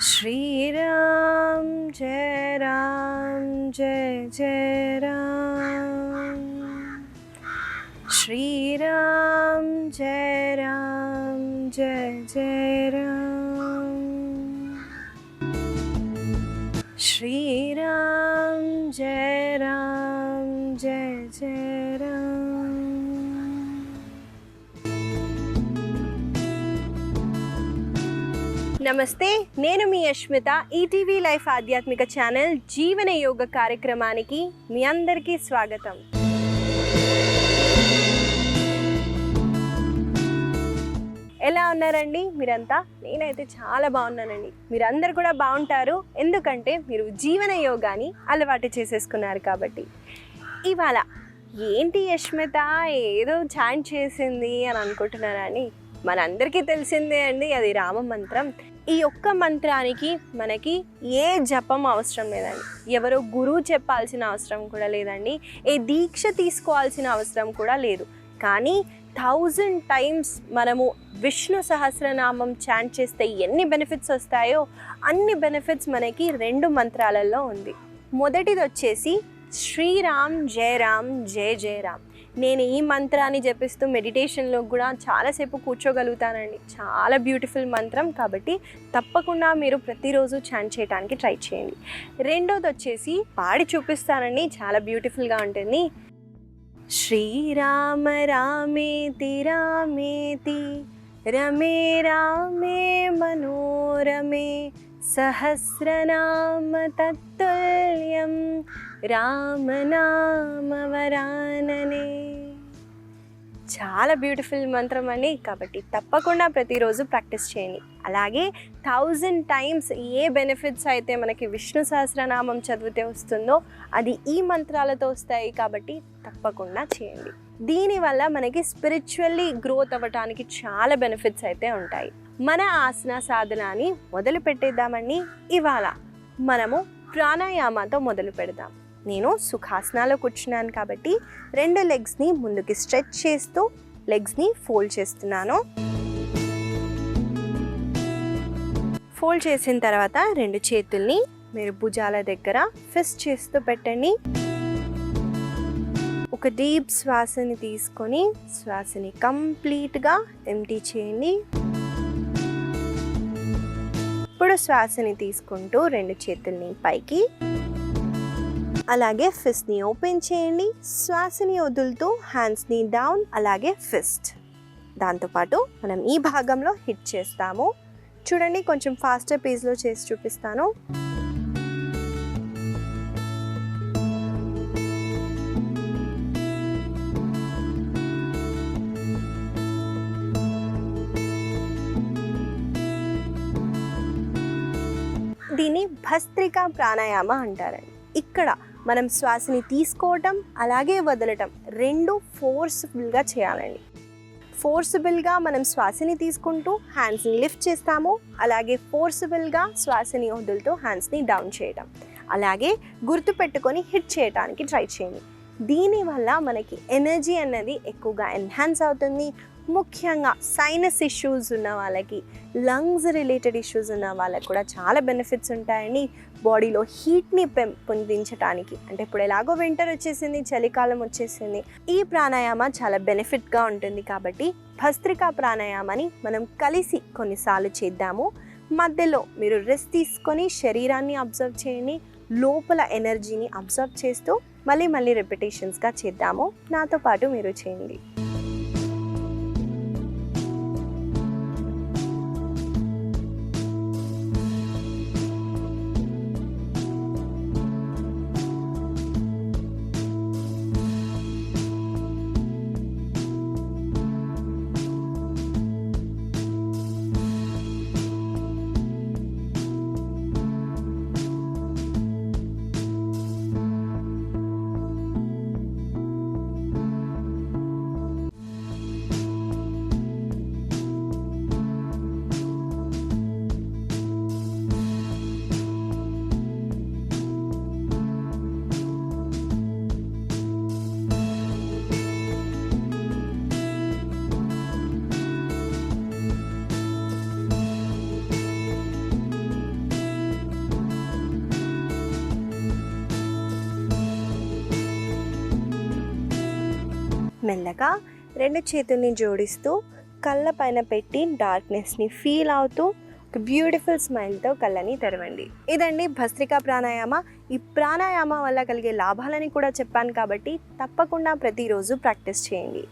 श्री राम जय जय राम, श्री राम जय जय राम, श्री राम जय जय राम। నమస్తే, నేను మీ యష్మిత. ఈటీవీ లైఫ్ ఆధ్యాత్మిక ఛానల్ జీవన యోగ కార్యక్రమానికి మీ అందరికీ స్వాగతం. ఎలా ఉన్నారండి మీరంతా? నేనైతే చాలా బాగున్నానండి. మీరందరూ కూడా బాగుంటారు, ఎందుకంటే మీరు జీవన యోగాని అలవాటు చేసేసుకున్నారు కాబట్టి. ఇవాళ ఏంటి యష్మిత ఏదో చాంట్ చేసింది అని అనుకుంటున్నారా అని? మనందరికీ తెలిసిందే అండి, అది రామ మంత్రం. ఈ ఒక్క మంత్రానికి మనకి ఏ జపం అవసరం లేదండి, ఎవరో గురువు చెప్పాల్సిన అవసరం కూడా లేదండి, ఏ దీక్ష తీసుకోవాల్సిన అవసరం కూడా లేదు. కానీ 1000 times మనము విష్ణు సహస్రనామం చాంట్ చేస్తే ఎన్ని బెనిఫిట్స్ వస్తాయో అన్ని బెనిఫిట్స్ మనకి 2 మంత్రాలలో ఉంది. మొదటిది వచ్చేసి శ్రీరామ్ జయ జయ రామ్. నేను ఈ మంత్రాన్ని జపిస్తూ మెడిటేషన్లో కూడా చాలాసేపు కూర్చోగలుగుతానండి. చాలా బ్యూటిఫుల్ మంత్రం కాబట్టి తప్పకుండా మీరు ప్రతిరోజు చాంట్ చేయడానికి ట్రై చేయండి. రెండోది వచ్చేసి పాడి చూపిస్తానండి, చాలా బ్యూటిఫుల్గా ఉంటుంది. శ్రీరామ రామేతి రామేతి రమే రామే మనోరమే సహస్రనామ తత్తుల్యం రామనామవరాననే. చాలా బ్యూటిఫుల్ మంత్రం అండి, కాబట్టి తప్పకుండా ప్రతిరోజు ప్రాక్టీస్ చేయండి. అలాగే 1000 times ఏ బెనిఫిట్స్ అయితే మనకి విష్ణు సహస్రనామం చదివితే వస్తుందో అది ఈ మంత్రాలతో వస్తాయి, కాబట్టి తప్పకుండా చేయండి. దీనివల్ల మనకి స్పిరిచువల్లీ గ్రోత్ అవ్వటానికి చాలా బెనిఫిట్స్ అయితే ఉంటాయి. మన ఆసన సాధనాన్ని మొదలు పెట్టేద్దామండి. ఇవాళ మనము ప్రాణాయామాతో మొదలు పెడదాం. నేను సుఖాసనాలో కూర్చున్నాను కాబట్టి 2 లెగ్స్ని ముందుకి స్ట్రెచ్ చేస్తూ లెగ్స్ని ఫోల్డ్ చేస్తున్నాను. ఫోల్డ్ చేసిన తర్వాత 2 చేతుల్ని మీరు భుజాల దగ్గర ఫిస్ట్ చేస్తూ పెట్టండి. ఒక డీప్ శ్వాసని తీసుకొని శ్వాసని కంప్లీట్గా ఎంప్టీ చేయండి. ఇప్పుడు శ్వాసని తీసుకుంటూ 2 చేతుల్ని పైకి, అలాగే ఫిస్ట్ని ఓపెన్ చేయండి. శ్వాసని వదులుతూ హ్యాండ్స్ని డౌన్, అలాగే ఫిస్ట్. దాంతోపాటు మనం ఈ భాగంలో హిట్ చేస్తాము. చూడండి, కొంచెం ఫాస్టర్ పేస్లో చేసి చూపిస్తాను. దీన్ని భస్త్రికా ప్రాణాయామ అంటారండి. ఇక్కడ మనం శ్వాసని తీసుకోవటం అలాగే వదలటం 2 ఫోర్స్ఫుల్గా చేయాలండి. ఫోర్స్ఫుల్గా మనం శ్వాసని తీసుకుంటూ హ్యాండ్స్ని లిఫ్ట్ చేస్తాము, అలాగే ఫోర్స్ఫుల్గా శ్వాసని వదులుతూ హ్యాండ్స్ని డౌన్ చేయటం, అలాగే గుర్తుపెట్టుకొని హిట్ చేయడానికి ట్రై చేయండి. దీనివల్ల మనకి ఎనర్జీ అన్నది ఎక్కువగా ఎన్హాన్స్ అవుతుంది. ముఖ్యంగా సైనస్ ఇష్యూస్ ఉన్న వాళ్ళకి, లంగ్స్ రిలేటెడ్ ఇష్యూస్ ఉన్న వాళ్ళకి కూడా చాలా బెనిఫిట్స్ ఉంటాయండి. బాడీలో హీట్ని పెంపొందించడానికి, అంటే ఇప్పుడు ఎలాగో వింటర్ వచ్చేసింది, చలికాలం వచ్చేసింది, ఈ ప్రాణాయామ చాలా బెనిఫిట్గా ఉంటుంది. కాబట్టి భస్త్రికా ప్రాణాయామాన్ని మనం కలిసి కొన్నిసార్లు చేద్దాము. మధ్యలో మీరు రెస్ట్ తీసుకొని శరీరాన్ని అబ్జర్వ్ చేయండి, లోపల ఎనర్జీని అబ్జర్వ్ చేస్తూ మళ్ళీ రిపిటేషన్స్గా చేద్దాము. నాతో పాటు మీరు చేయండి. మెల్లగా రెండు చేతుల్ని జోడిస్తూ కళ్ళ పైన పెట్టి డార్క్నెస్ని ఫీల్ అవుతూ ఒక బ్యూటిఫుల్ స్మైల్తో కళ్ళని తెరవండి. ఇదండి భస్త్రికా ప్రాణాయామ. ఈ ప్రాణాయామ వల్ల కలిగే లాభాలని కూడా చెప్పాను కాబట్టి తప్పకుండా ప్రతిరోజు ప్రాక్టీస్ చేయండి.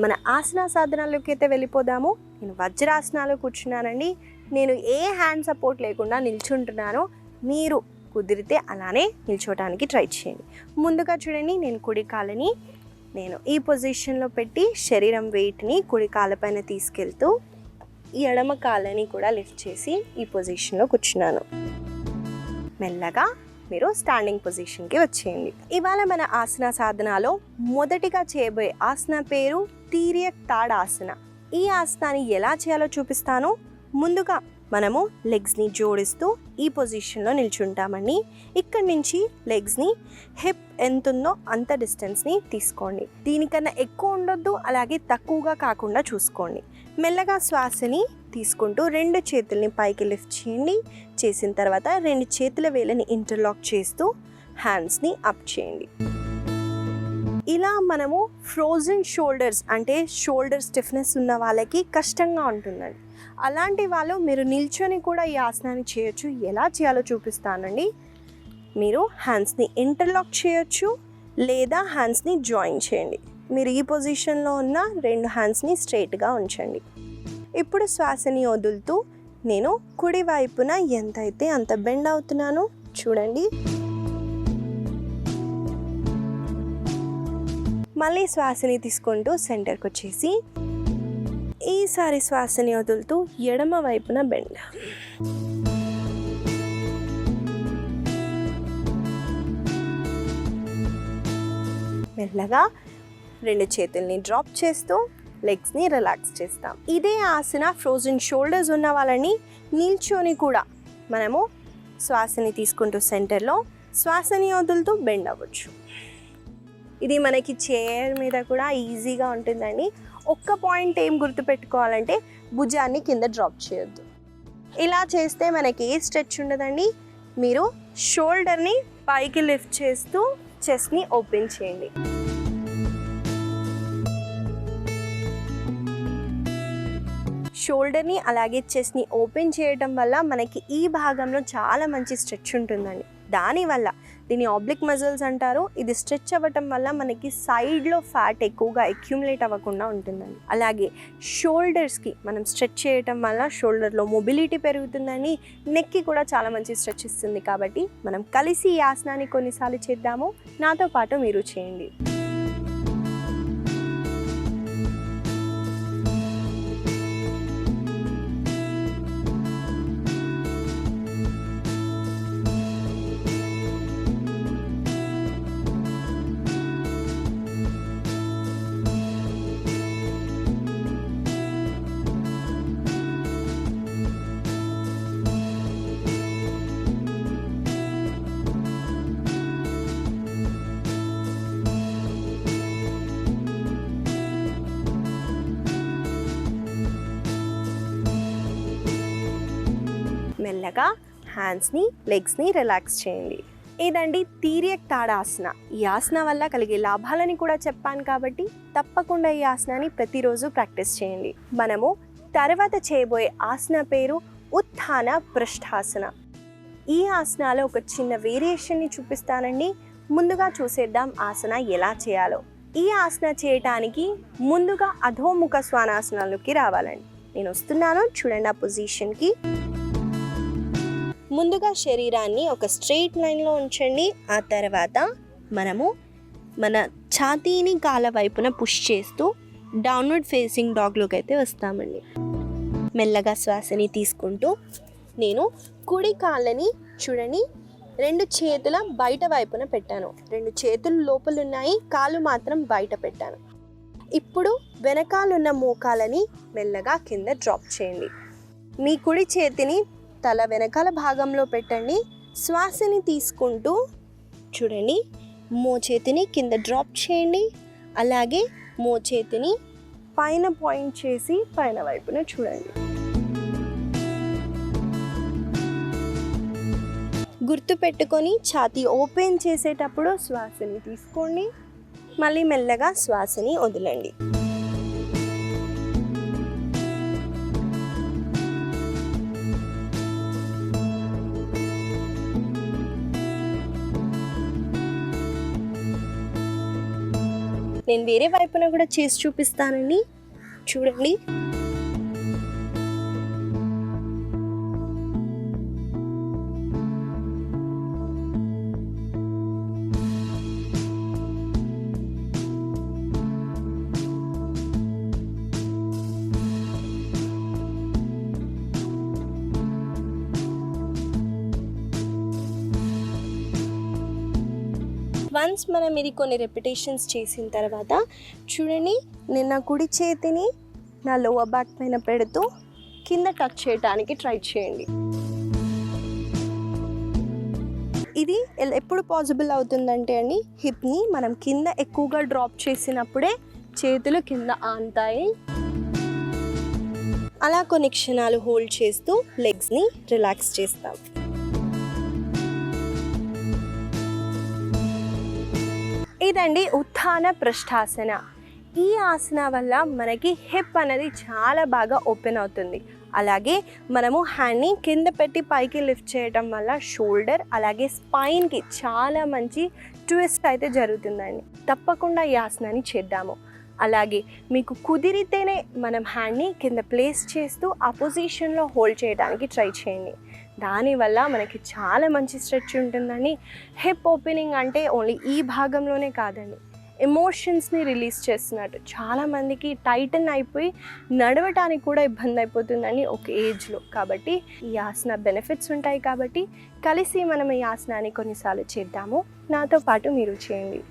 మన ఆసన సాధనాల్లోకి అయితే వెళ్ళిపోదాము. నేను వజ్రాసనాలు కూర్చున్నానండి. నేను ఏ హ్యాండ్ సపోర్ట్ లేకుండా నిల్చుంటున్నాను. మీరు కుదిరితే అలానే నిల్చోవడానికి ట్రై చేయండి. ముందుగా చూడండి, నేను కుడి కాళ్ళని ఈ పొజిషన్లో పెట్టి శరీరం వెయిట్ని కుడి కాళ్ళపైన తీసుకెళ్తూ ఈ ఎడమ కాళ్ళని కూడా లిఫ్ట్ చేసి ఈ పొజిషన్లో కూర్చున్నాను. మెల్లగా మీరు స్టాండింగ్ పొజిషన్కి వచ్చేయండి. ఇవాళ మన ఆసన సాధనలో మొదటిగా చేయబోయే ఆసన పేరు తిర్యక్ తాడాసన. ఈ ఆసనాన్ని ఎలా చేయాలో చూపిస్తాను. ముందుగా మనము లెగ్స్ని జోడిస్తూ ఈ పొజిషన్లో నిల్చుంటామండి. ఇక్కడి నుంచి లెగ్స్ని హిప్ ఎంత ఉందో అంత డిస్టెన్స్ని తీసుకోండి. దీనికన్నా ఎక్కువ ఉండొద్దు, అలాగే తక్కువగా కాకుండా చూసుకోండి. మెల్లగా శ్వాసని తీసుకుంటూ రెండు చేతుల్ని పైకి లిఫ్ట్ చేయండి. చేసిన తర్వాత రెండు చేతుల వేళ్ళని ఇంటర్లాక్ చేస్తూ హ్యాండ్స్ని అప్ చేయండి. ఇలా మనము ఫ్రోజన్ షోల్డర్స్ అంటే షోల్డర్ స్టిఫ్నెస్ ఉన్న వాళ్ళకి కష్టంగా ఉంటుందండి. అలాంటి వాళ్ళు మీరు నిల్చొని కూడా ఈ ఆసనాన్ని చేయొచ్చు. ఎలా చేయాలో చూపిస్తానండి. మీరు హ్యాండ్స్ని ఇంటర్లాక్ చేయొచ్చు లేదా హ్యాండ్స్ని జాయిన్ చేయండి. మీరు ఈ పొజిషన్లో ఉన్న రెండు హ్యాండ్స్ని స్ట్రైట్గా ఉంచండి. ఇప్పుడు శ్వాసని వదులుతూ నేను కుడి వైపున ఎంతైతే అంత బెండ్ అవుతున్నాను చూడండి. మళ్ళీ శ్వాసని తీసుకుంటూ సెంటర్కి వచ్చేసి ఈసారి శ్వాసని వదులుతూ ఎడమ వైపున బెండ్. మెల్లగా రెండు చేతుల్ని డ్రాప్ చేస్తూ లెగ్స్ని రిలాక్స్ చేస్తాం. ఇదే ఆసన ఫ్రోజన్ షోల్డర్స్ ఉన్న వాళ్ళని నిల్చొని కూడా మనము శ్వాసని తీసుకుంటూ సెంటర్లో శ్వాసని వదులుతూ బెండ్ అవ్వచ్చు. ఇది మనకి చైర్ మీద కూడా ఈజీగా ఉంటుందండి. ఒక్క పాయింట్ ఏం గుర్తుపెట్టుకోవాలంటే భుజాన్ని కింద డ్రాప్ చేయొద్దు. ఇలా చేస్తే మనకి ఏ స్ట్రెచ్ ఉండదండి. మీరు షోల్డర్ని పైకి లిఫ్ట్ చేస్తూ చెస్ట్ని ఓపెన్ చేయండి. షోల్డర్ని అలాగే చెస్ట్ని ఓపెన్ చేయడం వల్ల మనకి ఈ భాగంలో చాలా మంచి స్ట్రెచ్ ఉంటుందండి. దానివల్ల దీన్ని ఆబ్లిక్ మజిల్స్ అంటారు. ఇది స్ట్రెచ్ అవ్వటం వల్ల మనకి సైడ్లో ఫ్యాట్ ఎక్కువగా అక్యుములేట్ అవ్వకుండా ఉంటుందండి. అలాగే షోల్డర్స్కి మనం స్ట్రెచ్ చేయటం వల్ల షోల్డర్లో మొబిలిటీ పెరుగుతుందని, నెక్కి కూడా చాలా మంచి స్ట్రెచ్ ఇస్తుంది. కాబట్టి మనం కలిసి ఈ ఆసనాన్ని కొన్నిసార్లు చేద్దాము. నాతో పాటు మీరు చేయండి. మెల్లగా హ్యాండ్స్ని లెగ్స్ని రిలాక్స్ చేయండి. ఇదండి తిర్యక్ తాడాసన. ఈ ఆసన వల్ల కలిగే లాభాలని కూడా చెప్పాను కాబట్టి తప్పకుండా ఈ ఆసనాన్ని ప్రతిరోజు ప్రాక్టీస్ చేయండి. మనము తర్వాత చేయబోయే ఆసన పేరు ఉత్థాన పృష్ఠాసన. ఈ ఆసనాలో ఒక చిన్న వేరియేషన్ని చూపిస్తానండి. ముందుగా చూసేద్దాం ఆసన ఎలా చేయాలో. ఈ ఆసన చేయటానికి ముందుగా అధోముఖ శ్వానాసనాల్లోకి రావాలండి. నేను వస్తున్నాను, చూడండి ఆ పొజిషన్కి. ముందుగా శరీరాన్ని ఒక స్ట్రెయిట్ లైన్లో ఉంచండి. ఆ తర్వాత మనము మన ఛాతీని కాళ్ళ వైపున పుష్ చేస్తూ డౌన్వర్డ్ ఫేసింగ్ డాగ్లోకి అయితే వస్తామండి. మెల్లగా శ్వాసని తీసుకుంటూ నేను కుడి కాళ్ళని చూడండి రెండు చేతుల బయట వైపున పెట్టాను. రెండు చేతులు లోపల ఉన్నాయి, కాళ్ళు మాత్రం బయట పెట్టాను. ఇప్పుడు వెనకాలన్న మోకాలని మెల్లగా కింద డ్రాప్ చేయండి. మీ కుడి చేతిని తల వెనకాల భాగంలో పెట్టండి. శ్వాసని తీసుకుంటూ చూడండి మోచేతిని కింద డ్రాప్ చేయండి. అలాగే మోచేతిని పైన పాయింట్ చేసి పైన వైపున చూడండి. గుర్తు పెట్టుకొని ఛాతీ ఓపెన్ చేసేటప్పుడు శ్వాసని తీసుకోండి. మళ్ళీ మెల్లగా శ్వాసని వదలండి. నేను వేరే వైపున కూడా చేసి చూపిస్తానండి, చూడండి. వన్స్ మనం ఇది కొన్ని రెపిటేషన్స్ చేసిన తర్వాత చూడండి, నేను నా కుడి చేతిని నా లోవర్ బ్యాక్ పైన పెడుతూ కింద టచ్ చేయడానికి ట్రై చేయండి. ఇది ఎప్పుడు పాసిబుల్ అవుతుందంటే అండి, హిప్ని మనం కింద ఎక్కువగా డ్రాప్ చేసినప్పుడే చేతులు కింద ఆనుతాయి. అలా కొన్ని క్షణాలు హోల్డ్ చేస్తూ లెగ్స్ని రిలాక్స్ చేస్తాం. ఇదండి ఉత్థాన పృష్ఠాసన. ఈ ఆసన వల్ల మనకి హిప్ అనేది చాలా బాగా ఓపెన్ అవుతుంది. అలాగే మనము హ్యాండ్ని కింద పెట్టి పైకి లిఫ్ట్ చేయడం వల్ల షోల్డర్ అలాగే స్పైన్కి చాలా మంచి ట్విస్ట్ అయితే జరుగుతుందండి. తప్పకుండా ఈ ఆసనాన్ని చేద్దాము. అలాగే మీకు కుదిరితేనే మనం హ్యాండ్ని కింద ప్లేస్ చేస్తూ ఆ పొజిషన్లో హోల్డ్ చేయడానికి ట్రై చేయండి. దానివల్ల మనకి చాలా మంచి స్ట్రెచ్ ఉంటుందండి. హిప్ ఓపెనింగ్ అంటే ఓన్లీ ఈ భాగంలోనే కాదండి, ఎమోషన్స్ని రిలీజ్ చేస్తున్నట్టు. చాలామందికి టైటన్ అయిపోయి నడవటానికి కూడా ఇబ్బంది అయిపోతుందండి ఒక ఏజ్లో. కాబట్టి ఈ ఆసన బెనిఫిట్స్ ఉంటాయి. కాబట్టి కలిసి మనం ఈ ఆసనాన్ని కొన్నిసార్లు చేద్దాము. నాతో పాటు మీరు చేయండి.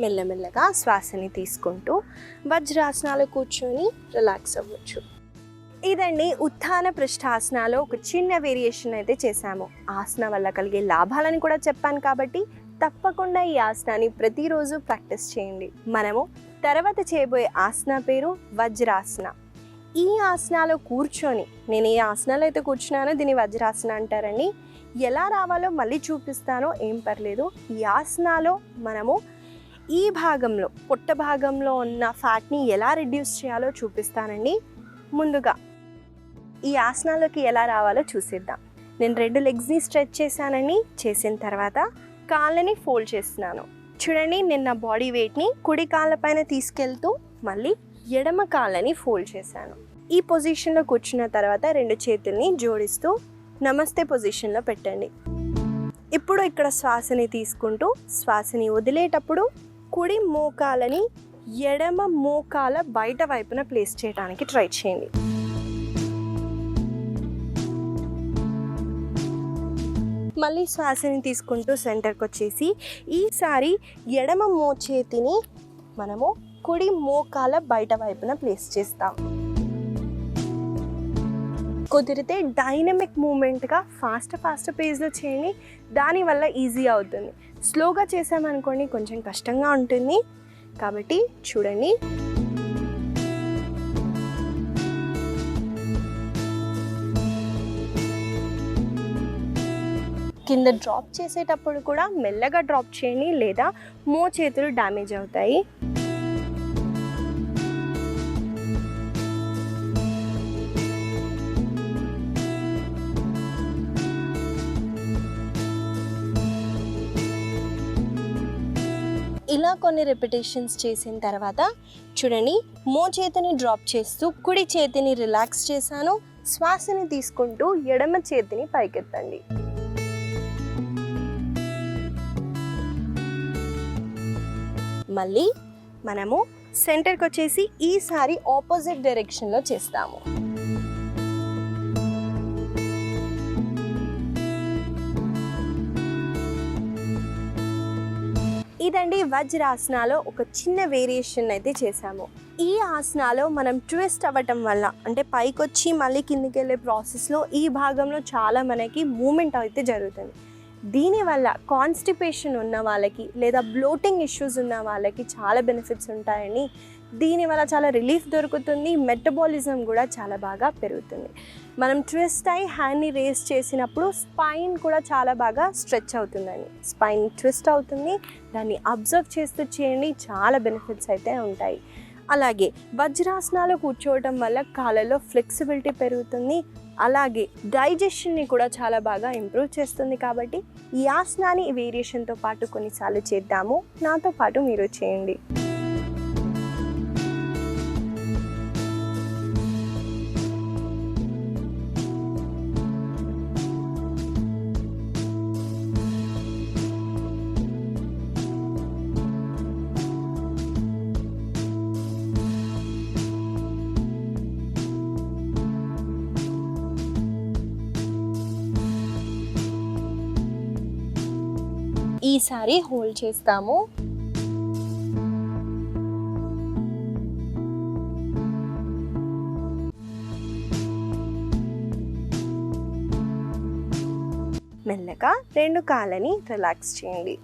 మెల్లమెల్లగా శ్వాసని తీసుకుంటూ వజ్రాసనాలు కూర్చొని రిలాక్స్ అవ్వచ్చు. ఇదండి ఉత్థాన పృష్ఠాసనాలో ఒక చిన్న వేరియేషన్ అయితే చేశాము. ఆసన వల్ల కలిగే లాభాలను కూడా చెప్పాను. కాబట్టి తప్పకుండా ఈ ఆసనాన్ని ప్రతిరోజు ప్రాక్టీస్ చేయండి. మనము తర్వాత చేయబోయే ఆసన పేరు వజ్రాసన. ఈ ఆసనాలో కూర్చొని, నేను ఏ ఆసనాలు అయితే కూర్చున్నానో దీన్ని వజ్రాసన అంటారండి. ఎలా రావాలో మళ్ళీ చూపిస్తానో, ఏం పర్లేదు. ఈ ఆసనాలో మనము ఈ భాగంలో, పొట్ట భాగంలో ఉన్న ఫ్యాట్ని ఎలా రిడ్యూస్ చేయాలో చూపిస్తానండి. ముందుగా ఈ ఆసనాలోకి ఎలా రావాలో చూసేద్దాం. నేను 2 లెగ్స్ని స్ట్రెచ్ చేశానండి. చేసిన తర్వాత కాళ్ళని ఫోల్డ్ చేస్తున్నాను. చూడండి, నేను నా బాడీ వెయిట్ని కుడి కాళ్ళ పైన తీసుకెళ్తూ మళ్ళీ ఎడమ కాళ్ళని ఫోల్డ్ చేశాను. ఈ పొజిషన్లో కూర్చున్న తర్వాత 2 చేతుల్ని జోడిస్తూ నమస్తే పొజిషన్లో పెట్టండి. ఇప్పుడు ఇక్కడ శ్వాసని తీసుకుంటూ శ్వాసని వదిలేటప్పుడు కుడి మోకాలని ఎడమ మోకాల బయట వైపున ప్లేస్ చేయడానికి ట్రై చేయండి. మళ్ళీ శ్వాసని తీసుకుంటూ సెంటర్కి వచ్చేసి ఈసారి ఎడమ మోచేతిని మనము కుడి మోకాల బయట వైపున ప్లేస్ చేస్తాం. కుదిరితే డైనమిక్ మూమెంట్గా ఫాస్ట్ పేజ్లో చేయండి, దానివల్ల ఈజీ అవుతుంది. స్లోగా చేసామనుకోండి కొంచెం కష్టంగా ఉంటుంది. కాబట్టి చూడండి. కింద డ్రాప్ చేసేటప్పుడు కూడా మెల్లగా డ్రాప్ చేయండి, లేదా మోచేతులు డ్యామేజ్ అవుతాయి. ఇలా కొన్ని రెపిటేషన్స్ చేసిన తర్వాత చూడండి, మోచేతిని డ్రాప్ చేస్తూ కుడి చేతిని రిలాక్స్ చేశాను. శ్వాసని తీసుకుంటూ ఎడమ చేతిని పైకెత్తండి. మళ్ళీ మనము సెంటర్కి వచ్చేసి ఈసారి ఆపోజిట్ డైరెక్షన్లో చేస్తాము. ఇదండి వజ్రాసనాలో ఒక చిన్న వేరియేషన్ అయితే చేసాము. ఈ ఆసనాలో మనం ట్విస్ట్ అవ్వటం వల్ల, అంటే పైకి వచ్చి మళ్ళీ కిందికి వెళ్ళే ప్రాసెస్లో ఈ భాగంలో చాలా మనకి మూమెంట్ అయితే జరుగుతుంది. దీనివల్ల కాన్స్టిపేషన్ ఉన్న వాళ్ళకి లేదా బ్లోటింగ్ ఇష్యూస్ ఉన్న వాళ్ళకి చాలా బెనిఫిట్స్ ఉంటాయని, దీనివల్ల చాలా రిలీఫ్ దొరుకుతుంది. మెటబాలిజం కూడా చాలా బాగా పెరుగుతుంది. మనం ట్విస్ట్ అయ్యి హ్యాండ్ని రేస్ చేసినప్పుడు స్పైన్ కూడా చాలా బాగా స్ట్రెచ్ అవుతుందండి. స్పైన్ ట్విస్ట్ అవుతుంది, దాన్ని అబ్జర్వ్ చేస్తూ చేయండి, చాలా బెనిఫిట్స్ అయితే ఉంటాయి. అలాగే వజ్రాసనాలు కూర్చోవటం వల్ల కాళ్ళలో ఫ్లెక్సిబిలిటీ పెరుగుతుంది, అలాగే డైజెషన్ని కూడా చాలా బాగా ఇంప్రూవ్ చేస్తుంది. కాబట్టి ఈ ఆసనాన్ని ఈ వేరియేషన్తో పాటు కొన్నిసార్లు చేద్దాము. నాతో పాటు మీరు చేయండి. ఈసారి హోల్డ్ చేస్తాము. మెల్లగా రెండు కాళ్ళని రిలాక్స్ చేయండి.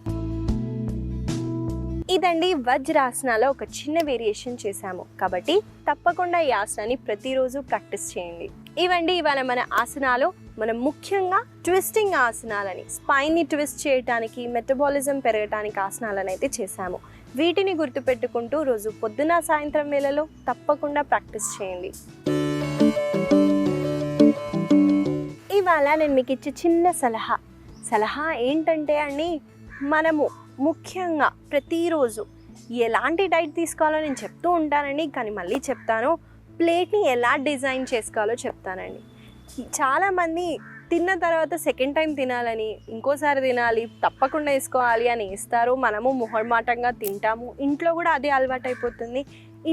ఇదండి వజ్రాసనాలో ఒక చిన్న వేరియేషన్ చేశాము. కాబట్టి తప్పకుండా ఈ ఆసనాన్ని ప్రతిరోజు ప్రాక్టీస్ చేయండి. ఇవండి ఇవాళ మన ఆసనాలు. మనం ముఖ్యంగా ట్విస్టింగ్ ఆసనాలని, స్పైన్ని ట్విస్ట్ చేయడానికి, మెటబాలిజం పెరగడానికి ఆసనాలను అయితే చేశాము. వీటిని గుర్తుపెట్టుకుంటూ రోజు పొద్దున సాయంత్రం వేళలో తప్పకుండా ప్రాక్టీస్ చేయండి. ఇవాళ నేను మీకు ఇచ్చే చిన్న సలహా ఏంటంటే అండి, మనము ముఖ్యంగా ప్రతిరోజు ఎలాంటి డైట్ తీసుకోవాలో నేను చెప్తూ ఉంటానండి, కానీ మళ్ళీ చెప్తాను, ప్లేట్ని ఎలా డిజైన్ చేసుకోవాలో చెప్తానండి. చాలామంది తిన్న తర్వాత సెకండ్ టైం తినాలని, ఇంకోసారి తినాలి, తప్పకుండా వేసుకోవాలి అని వేస్తారు. మనము మొహమాటంగా తింటాము. ఇంట్లో కూడా అదే అలవాటు అయిపోతుంది.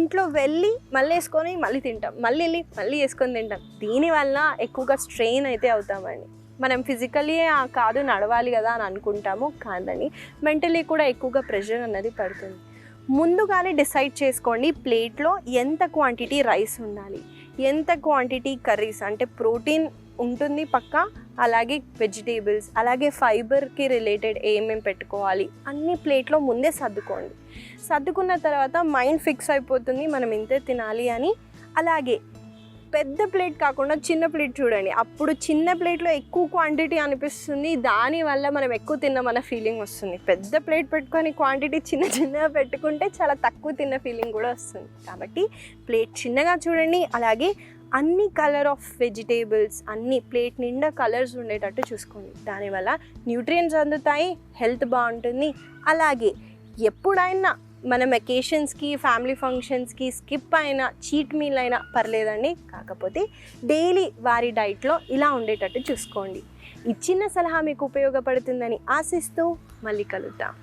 ఇంట్లో వెళ్ళి మళ్ళీ వేసుకొని మళ్ళీ తింటాం, మళ్ళీ వెళ్ళి మళ్ళీ వేసుకొని తింటాం. దీనివల్ల ఎక్కువగా స్ట్రెయిన్ అయితే అవుతామండి. మనం ఫిజికలీ కాదు నడవాలి కదా అని అనుకుంటాము, కాదని మెంటలీ కూడా ఎక్కువగా ప్రెషర్ అన్నది పడుతుంది. ముందుగానే డిసైడ్ చేసుకోండి, ప్లేట్లో ఎంత క్వాంటిటీ రైస్ ఉండాలి, ఎంత క్వాంటిటీ కర్రీస్, అంటే ప్రోటీన్ ఉంటుంది పక్కా, అలాగే వెజిటేబుల్స్, అలాగే ఫైబర్కి రిలేటెడ్ ఏమేమి పెట్టుకోవాలి అన్ని ప్లేట్లో ముందే సర్దుకోండి. సర్దుకున్న తర్వాత మైండ్ ఫిక్స్ అయిపోతుంది మనం ఇంతే తినాలి అని. అలాగే పెద్ద ప్లేట్ కాకుండా చిన్న ప్లేట్ చూడండి, అప్పుడు చిన్న ప్లేట్లో ఎక్కువ క్వాంటిటీ అనిపిస్తుంది, దానివల్ల మనం ఎక్కువ తిన్నామన్న ఫీలింగ్ వస్తుంది. పెద్ద ప్లేట్ పెట్టుకొని క్వాంటిటీ చిన్నగా పెట్టుకుంటే చాలా తక్కువ తిన్న ఫీలింగ్ కూడా వస్తుంది. కాబట్టి ప్లేట్ చిన్నగా చూడండి. అలాగే అన్ని కలర్ ఆఫ్ వెజిటేబుల్స్, అన్ని ప్లేట్ నిండా కలర్స్ ఉండేటట్టు చూసుకోండి. దానివల్ల న్యూట్రియంట్స్ అందుతాయి, హెల్త్ బాగుంటుంది. అలాగే ఎప్పుడైనా మనం వెకేషన్స్కి, ఫ్యామిలీ ఫంక్షన్స్కి స్కిప్ అయినా, చీట్ మీల్ అయినా పర్లేదండి, కాకపోతే డైలీ వారి డైట్లో ఇలా ఉండేటట్టు చూసుకోండి. ఈ చిన్న సలహా మీకు ఉపయోగపడుతుందని ఆశిస్తూ మళ్ళీ కలుద్దాం.